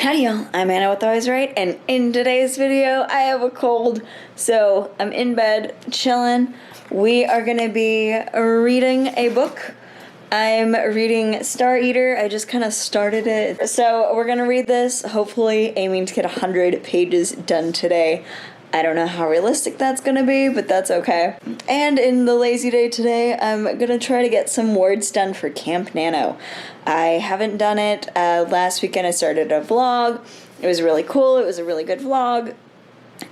Howdy y'all, I'm Anna with Always Right, and in today's video I have a cold, so I'm in bed chilling. We are gonna be reading a book. I'm reading Star Eater. I just kind of started it. So we're gonna read this, hopefully aiming to get 100 pages done today. I don't know how realistic that's gonna be, but that's okay. And in the lazy day today, I'm gonna try to get some words done for Camp Nano. I haven't done it. Last weekend I started a vlog. It was really cool. It was a really good vlog.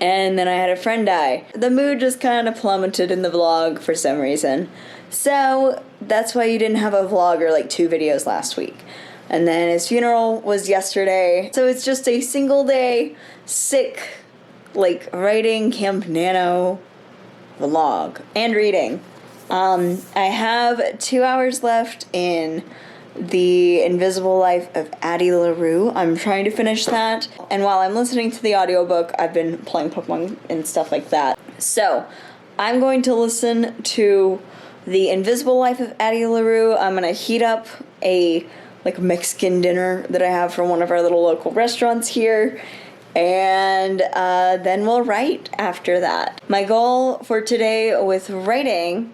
And then I had a friend die. The mood just kind of plummeted in the vlog for some reason. So that's why you didn't have a vlog or like 2 videos last week. And then his funeral was yesterday. So it's just a single day sick, like writing Camp Nano vlog and reading. I have 2 hours left in The Invisible Life of Addie LaRue. I'm trying to finish that. And while I'm listening to the audiobook, I've been playing Pokemon and stuff like that. So I'm going to listen to The Invisible Life of Addie LaRue. I'm gonna heat up a like Mexican dinner that I have from one of our little local restaurants here. And then we'll write after that. My goal for today with writing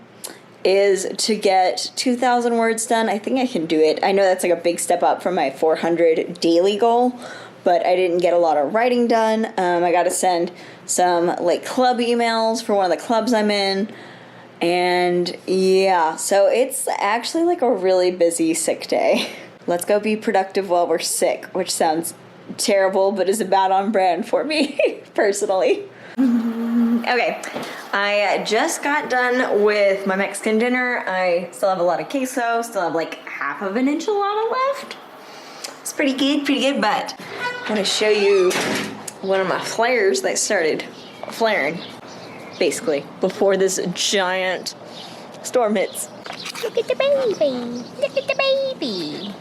is to get 2,000 words done. I think I can do it. I know that's like a big step up from my 400 daily goal, but I didn't get a lot of writing done. I gotta send some like club emails for one of the clubs I'm in. And yeah, so it's actually like a really busy sick day. Let's go be productive while we're sick, which sounds terrible, but is about on brand for me, personally. Okay, I just got done with my Mexican dinner. I still have a lot of queso, still have like half of an enchilada left. It's pretty good, but I want to show you one of my flares that started flaring, basically, before this giant storm hits. Look at the baby, look at the baby.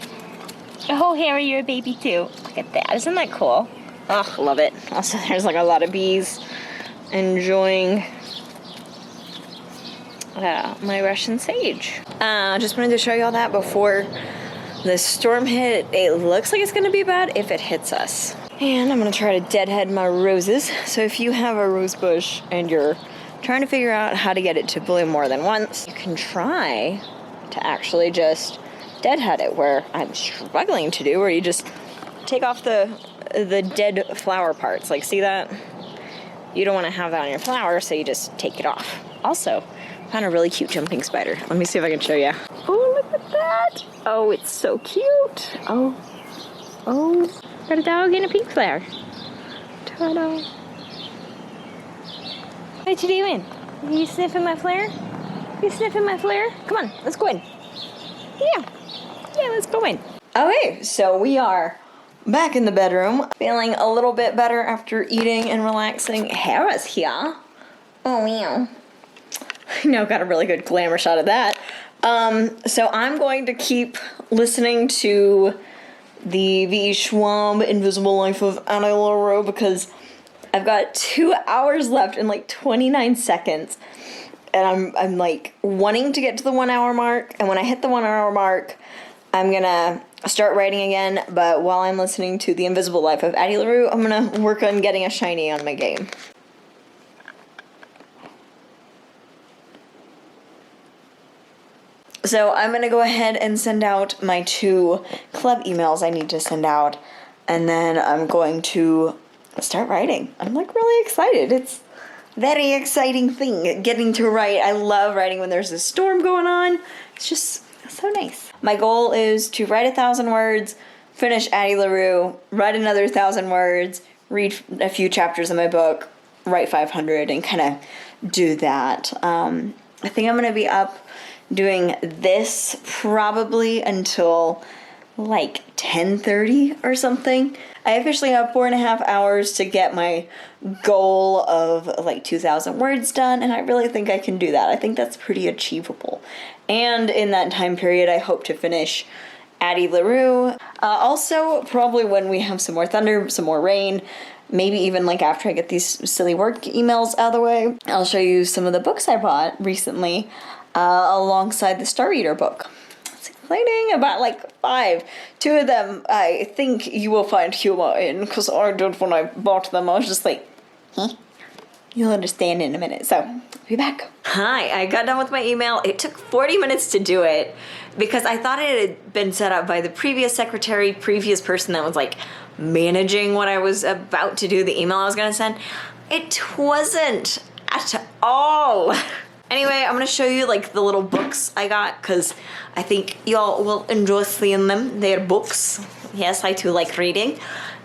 Oh, Harry, you're a baby too. Look at that, isn't that cool? Oh, love it. Also, there's like a lot of bees enjoying my Russian sage. Just wanted to show you all that before the storm hit. It looks like it's gonna be bad if it hits us. And I'm gonna try to deadhead my roses. So if you have a rose bush and you're trying to figure out how to get it to bloom more than once, you can try to actually just deadhead it, where I'm struggling to do, where you just take off the dead flower parts. Like, see that? You don't want to have that on your flower, so you just take it off. Also, found a really cute jumping spider. Let me see if I can show you. Oh, look at that! Oh, it's so cute. Oh, got a dog and a pink flower. Ta-da! What you doing? Are you sniffing my flare? You sniffing my flare? Come on, let's go in. Yeah, let's go in. Okay, so we are back in the bedroom, feeling a little bit better after eating and relaxing. Hera's here. Oh, yeah. I know, got a really good glamour shot of that. So I'm going to keep listening to the V.E. Schwab Invisible Life of Addie LaRue because I've got 2 hours left and like 29 seconds. And I'm like wanting to get to the 1 hour mark. And when I hit the 1 hour mark, I'm gonna start writing again. But while I'm listening to The Invisible Life of Addie LaRue, I'm gonna work on getting a shiny on my game. So I'm gonna go ahead and send out my 2 club emails I need to send out. And then I'm going to start writing. I'm like really excited. It's very exciting thing, getting to write. I love writing when there's a storm going on. It's just so nice. My goal is to write 1,000 words, finish Addie LaRue, write another 1,000 words, read a few chapters of my book, write 500, and kind of do that. I think I'm going to be up doing this probably until like 10:30 or something. I officially have 4.5 hours to get my goal of like 2,000 words done, and I really think I can do that. I think that's pretty achievable. And in that time period, I hope to finish Addie LaRue. Also, probably when we have some more thunder, some more rain, maybe even like after I get these silly work emails out of the way, I'll show you some of the books I bought recently alongside the Star Eater book. It's Complaining about like 5. 2 of them I think you will find humor in, because I did when I bought them. I was just like, you'll understand in a minute. So, I'll be back. Hi, I got done with my email. It took 40 minutes to do it because I thought it had been set up by the previous person that was like managing what I was about to do, the email I was gonna send. It wasn't at all. Anyway, I'm gonna show you like the little books I got because I think y'all will enjoy seeing them. They're books. Yes, I too like reading.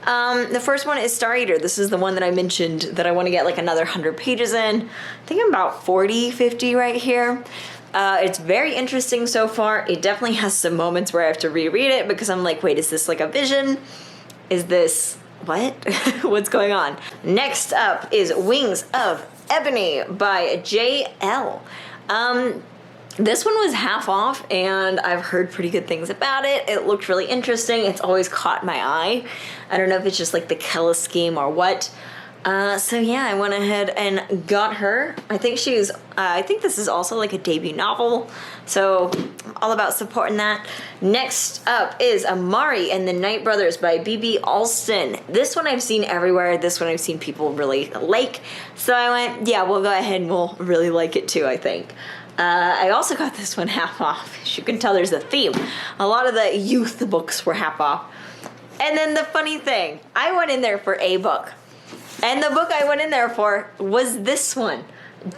The first one is Star Eater. This is the one that I mentioned that I want to get like another 100 pages in. I think I'm about 40, 50 right here. It's very interesting so far. It definitely has some moments where I have to reread it because I'm like, wait, is this like a vision? Is this, what? What's going on? Next up is Wings of Ebony by J.L. This one was half off, and I've heard pretty good things about it. It looked really interesting. It's always caught my eye. I don't know if it's just like the color scheme or what. So yeah, I went ahead and got her. I think this is also like a debut novel. So I'm all about supporting that. Next up is Amari and the Night Brothers by B.B. Alston. This one I've seen everywhere. This one I've seen people really like. So I went, yeah, we'll go ahead and we'll really like it too, I think. I also got this one half off. As you can tell, there's a theme. A lot of the youth books were half off. And then the funny thing, I went in there for a book. And the book I went in there for was this one,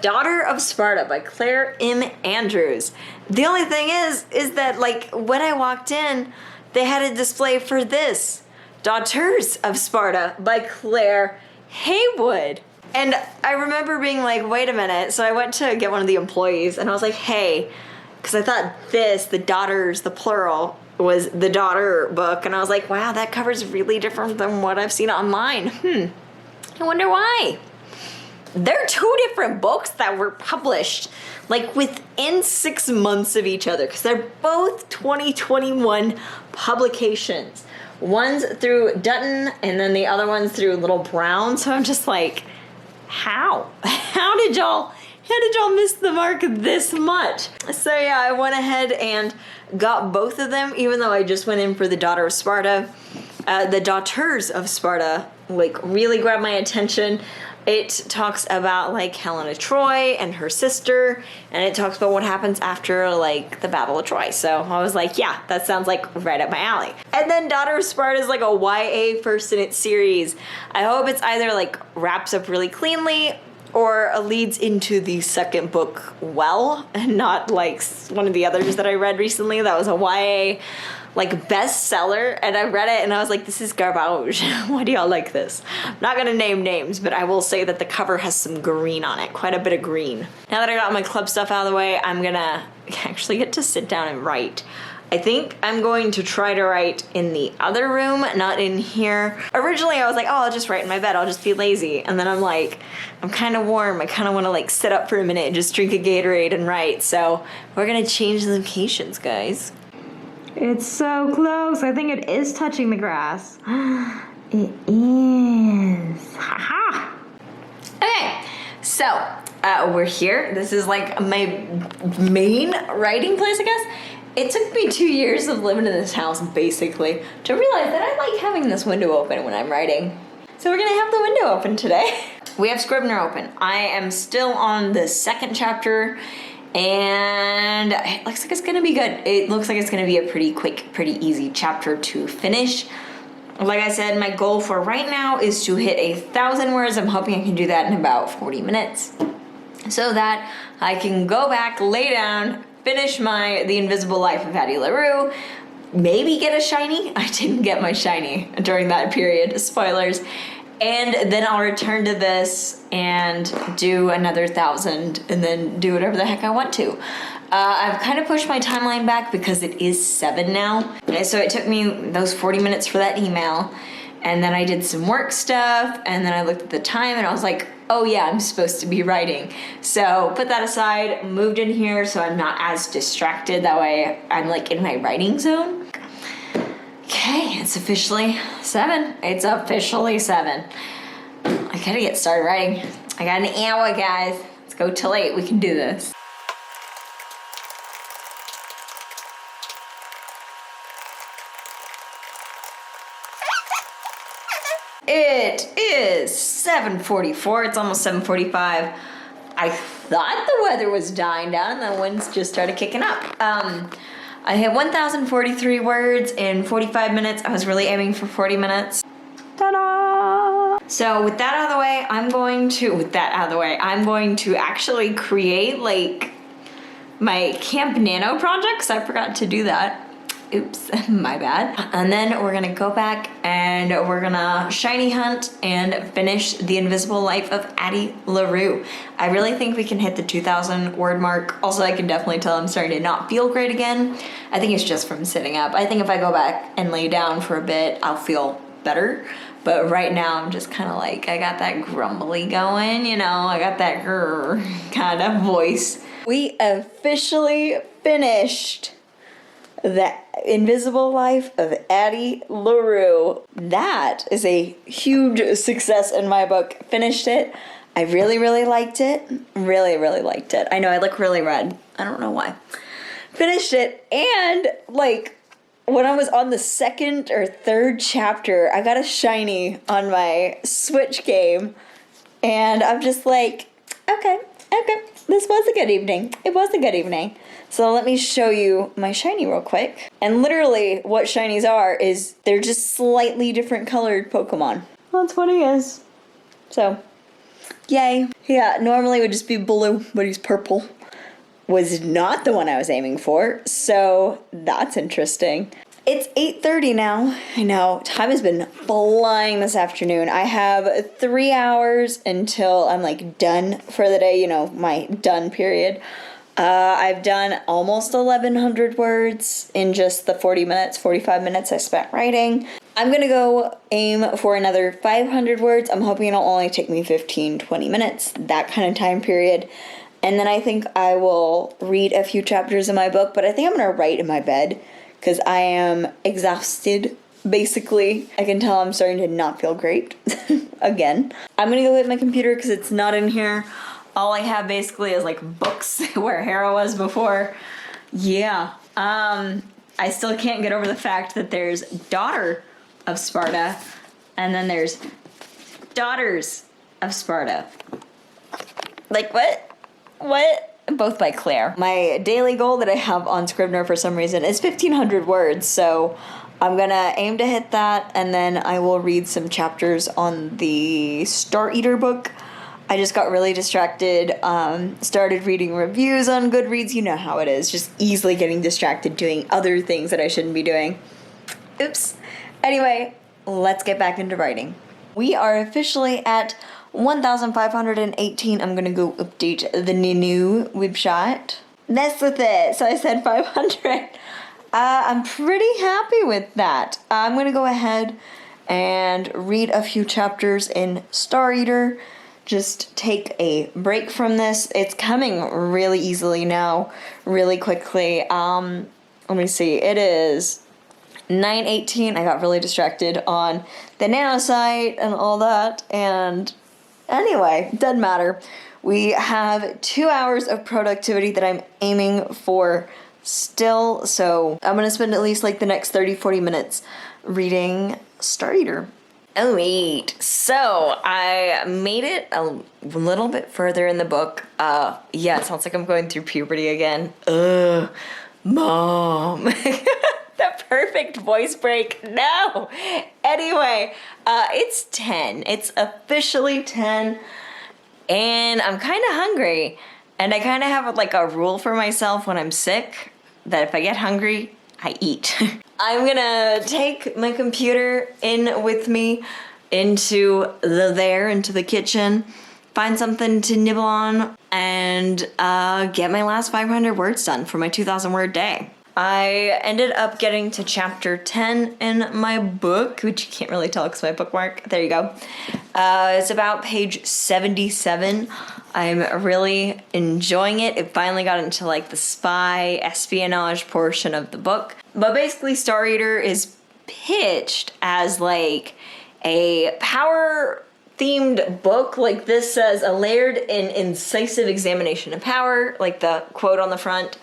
Daughter of Sparta by Claire M. Andrews. The only thing is that like when I walked in, they had a display for this, Daughters of Sparta by Claire Haywood. And I remember being like, wait a minute. So I went to get one of the employees and I was like, hey, because I thought this, the daughters, the plural, was the daughter book. And I was like, wow, that cover's really different than what I've seen online. I wonder why. They're 2 different books that were published like within 6 months of each other because they're both 2021 publications. One's through Dutton and then the other one's through Little Brown. So I'm just like, how did y'all miss the mark this much? So yeah, I went ahead and got both of them, even though I just went in for the Daughter of Sparta. The Daughters of Sparta like really grabbed my attention. It talks about like Helena Troy and her sister, and it talks about what happens after like the Battle of Troy. So I was like, yeah, that sounds like right up my alley. And then Daughter of Sparta is like a YA first in its series. I hope it's either like wraps up really cleanly or leads into the second book well, and not like one of the others that I read recently that was a YA like bestseller, and I read it and I was like, this is garbage. Why do y'all like this? I'm not gonna name names, but I will say that the cover has some green on it, quite a bit of green. Now that I got my club stuff out of the way, I'm gonna actually get to sit down and write. I think I'm going to try to write in the other room, not in here. Originally I was like, oh, I'll just write in my bed, I'll just be lazy. And then I'm like, I'm kind of warm, I kind of want to like sit up for a minute and just drink a Gatorade and write. So we're gonna change the locations, guys. It's so close. I think it is touching the grass. It is. Haha. Okay, so we're here. This is like my main writing place, I guess. It took me 2 years of living in this house, basically, to realize that I like having this window open when I'm writing. So we're gonna have the window open today. We have Scrivener open. I am still on the 2nd chapter, and it looks like it's gonna be good. It looks like it's gonna be a pretty quick, pretty easy chapter to finish. Like I said, my goal for right now is to hit 1,000 words. I'm hoping I can do that in about 40 minutes so that I can go back, lay down, finish The Invisible Life of Addie LaRue, maybe get a shiny. I didn't get my shiny during that period, spoilers. And then I'll return to this and do another 1,000 and then do whatever the heck I want to. I've kind of pushed my timeline back because it is 7 now. So it took me those 40 minutes for that email, and then I did some work stuff, and then I looked at the time and I was like, oh yeah, I'm supposed to be writing. So put that aside, moved in here so I'm not as distracted. That way I'm like in my writing zone. Okay, it's officially 7. It's officially 7. I gotta get started writing. I got an hour, guys. Let's go till 8. We can do this. It is 7:44. It's almost 7:45. I thought the weather was dying down and the winds just started kicking up. I hit 1,043 words in 45 minutes. I was really aiming for 40 minutes. Ta-da! So with that out of the way, I'm going to actually create like my Camp Nano project, because I forgot to do that. Oops, my bad. And then we're gonna go back and we're gonna shiny hunt and finish The Invisible Life of Addie LaRue. I really think we can hit the 2,000 word mark. Also, I can definitely tell I'm starting to not feel great again. I think it's just from sitting up. I think if I go back and lay down for a bit, I'll feel better. But right now I'm just kind of like, I got that grumbly going, you know, I got that grrr kind of voice. We officially finished The Invisible Life of Addie LaRue. That is a huge success in my book. Finished it. I really, really liked it. Really, really liked it. I know I look really red. I don't know why. Finished it, and like when I was on the second or third chapter, I got a shiny on my Switch game, and I'm just like, okay, this was a good evening. It was a good evening. So let me show you my shiny real quick. And literally what shinies are is they're just slightly different colored Pokemon. That's what he is. So, yay. Yeah, normally it would just be blue, but he's purple. Was not the one I was aiming for, so that's interesting. It's 8:30 now. I know, time has been flying this afternoon. I have 3 hours until I'm like done for the day, you know, my done period. I've done almost 1,100 words in just the 45 minutes I spent writing. I'm gonna go aim for another 500 words. I'm hoping it'll only take me 15-20 minutes, that kind of time period. And then I think I will read a few chapters of my book, but I think I'm gonna write in my bed because I am exhausted, basically. I can tell I'm starting to not feel great again. I'm gonna go hit my computer because it's not in here. All I have basically is like books where Hera was before. Yeah. I still can't get over the fact that there's Daughter of Sparta and then there's Daughters of Sparta. Like what? What? Both by Claire. My daily goal that I have on Scrivener for some reason is 1,500 words, so I'm gonna aim to hit that, and then I will read some chapters on the Star Eater book. I just got really distracted, started reading reviews on Goodreads. You know how it is, just easily getting distracted doing other things that I shouldn't be doing. Oops. Anyway, let's get back into writing. We are officially at 1,518. I'm gonna go update the NaNo website. Mess with it. So I said 500. I'm pretty happy with that. I'm gonna go ahead and read a few chapters in Star Eater. Just take a break from this. It's coming really easily now, really quickly. Let me see. It is 9:18. I got really distracted on the Nano site and all that, and anyway, doesn't matter. We have 2 hours of productivity that I'm aiming for still, so I'm gonna spend at least like the next 30-40 minutes reading Star Eater. Oh wait, so I made it a little bit further in the book. Yeah, it sounds like I'm going through puberty again. Ugh, Mom. The perfect voice break. No. Anyway, it's 10. It's officially 10, and I'm kind of hungry. And I kind of have like a rule for myself when I'm sick that if I get hungry, I eat. I'm gonna take my computer in with me into the kitchen, find something to nibble on, and get my last 500 words done for my 2,000 word day. I ended up getting to chapter 10 in my book, which you can't really tell because my bookmark. There you go. It's about page 77. I'm really enjoying it. It finally got into like the spy espionage portion of the book. But basically Star Eater is pitched as like a power themed book. Like this says, a layered and incisive examination of power, like the quote on the front.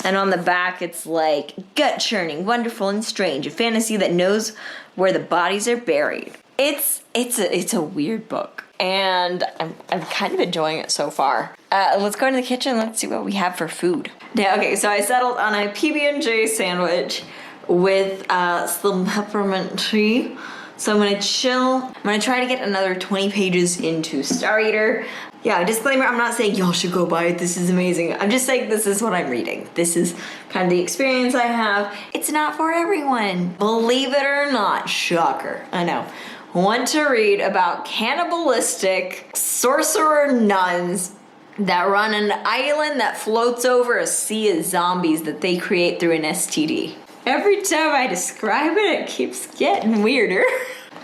And on the back, it's like gut-churning, wonderful, and strange, a fantasy that knows where the bodies are buried. It's a weird book, and I'm kind of enjoying it so far. Let's go into the kitchen. Let's see what we have for food. Now, okay, so I settled on a PB&J sandwich with some peppermint tea. So I'm gonna chill. I'm gonna try to get another 20 pages into Star Eater. Yeah, disclaimer, I'm not saying y'all should go buy it, this is amazing. I'm just saying this is what I'm reading. This is kind of the experience I have. It's not for everyone. Believe it or not, shocker, I know. Want to read about cannibalistic sorcerer nuns that run an island that floats over a sea of zombies that they create through an STD. Every time I describe it, it keeps getting weirder.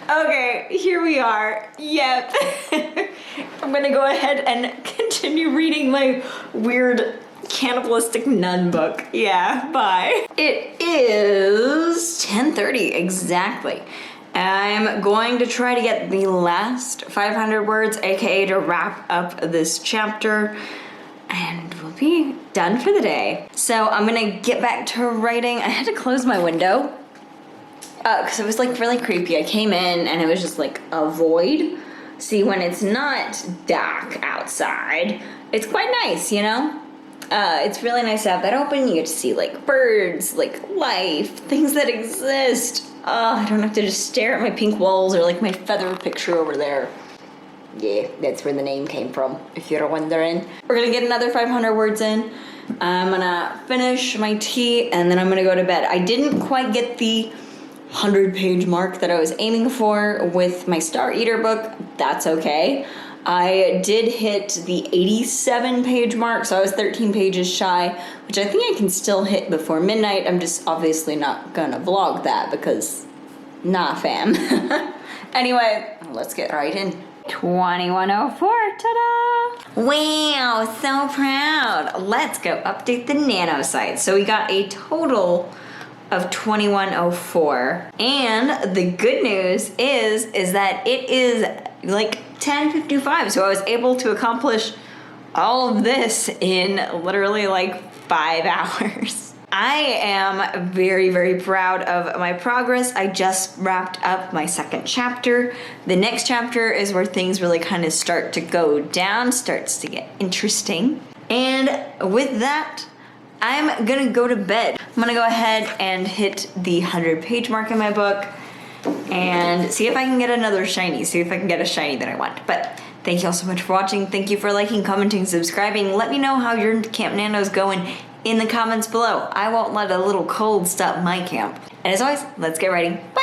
Okay, here we are. Yep. I'm gonna go ahead and continue reading my weird cannibalistic nun book. Yeah, bye. It is 10:30 exactly. I'm going to try to get the last 500 words, aka to wrap up this chapter, and we'll be done for the day. So I'm gonna get back to writing. I had to close my window because it was like really creepy. I came in and it was just like a void. See, when it's not dark outside, it's quite nice, you know? It's really nice to have that open. You get to see like birds, like life, things that exist. I don't have to just stare at my pink walls or like my feather picture over there. Yeah, that's where the name came from, if you're wondering. We're gonna get another 500 words in. I'm gonna finish my tea and then I'm gonna go to bed. I didn't quite get the 100-page mark that I was aiming for with my Star Eater book. That's okay. I did hit the 87-page mark, so I was 13 pages shy, which I think I can still hit before midnight. I'm just obviously not gonna vlog that because, nah fam. Anyway, let's get right in. 2104, ta-da! Wow, so proud. Let's go update the Nano site. So we got a total of 2104, and the good news is that it is like 10:55, so I was able to accomplish all of this in literally like 5 hours. I am very, very proud of my progress. I just wrapped up my second chapter. The next chapter is where things really kind of start to go down, starts to get interesting. And with that, I'm gonna go to bed. I'm gonna go ahead and hit the 100-page mark in my book and see if I can get another shiny, see if I can get a shiny that I want. But thank you all so much for watching. Thank you for liking, commenting, subscribing. Let me know how your Camp Nano's going in the comments below. I won't let a little cold stop my camp. And as always, let's get writing. Bye!